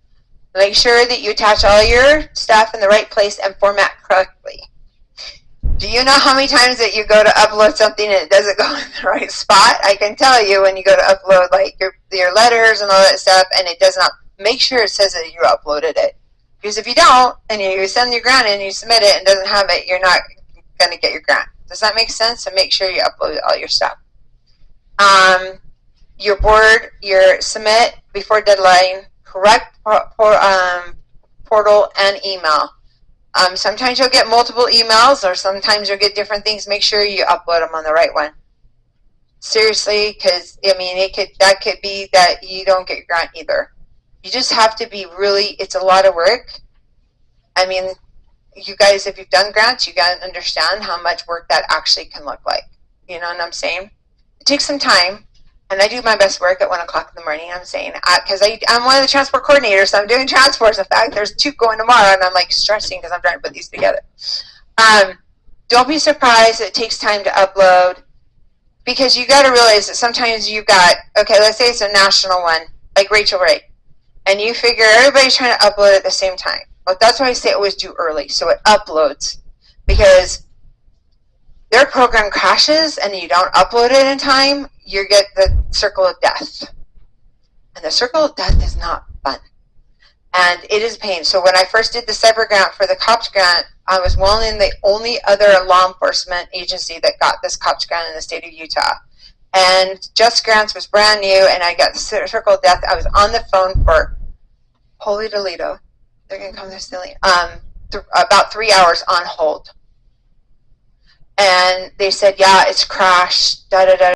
Make sure that you attach all your stuff in the right place and format correctly. Do you know how many times that you go to upload something and it doesn't go in the right spot? I can tell you when you go to upload like your letters and all that stuff, and it does not. Make sure it says that you uploaded it. Because if you don't, and you send your grant in and you submit it and doesn't have it, you're not going to get your grant. Does that make sense? So make sure you upload all your stuff. Your board, your submit before deadline, correct portal and email. Sometimes you'll get multiple emails, or sometimes you'll get different things. Make sure you upload them on the right one. Seriously, because that could be that you don't get your grant either. You just have to be it's a lot of work. I mean, you guys, if you've done grants, you got to understand how much work that actually can look like. You know what I'm saying? It takes some time. And I do my best work at 1 o'clock in the morning, I'm saying, because I'm one of the transport coordinators, so I'm doing transports. In fact, there's 2 going tomorrow, and I'm like stressing because I'm trying to put these together. Don't be surprised that it takes time to upload, because you got to realize that sometimes you've got, let's say it's a national one, like Rachel Ray, and you figure everybody's trying to upload at the same time. Well, that's why I say always do early, so it uploads, because their program crashes and you don't upload it in time, you get the circle of death. And the circle of death is not fun. And it is pain. So when I first did the cyber grant for the COPS grant, I was the only other law enforcement agency that got this COPS grant in the state of Utah. And Just Grants was brand new, and I got the circle of death. I was on the phone for, holy Toledo, they're going to come this silly, about 3 hours on hold. And they said, yeah, it's crashed, da-da-da.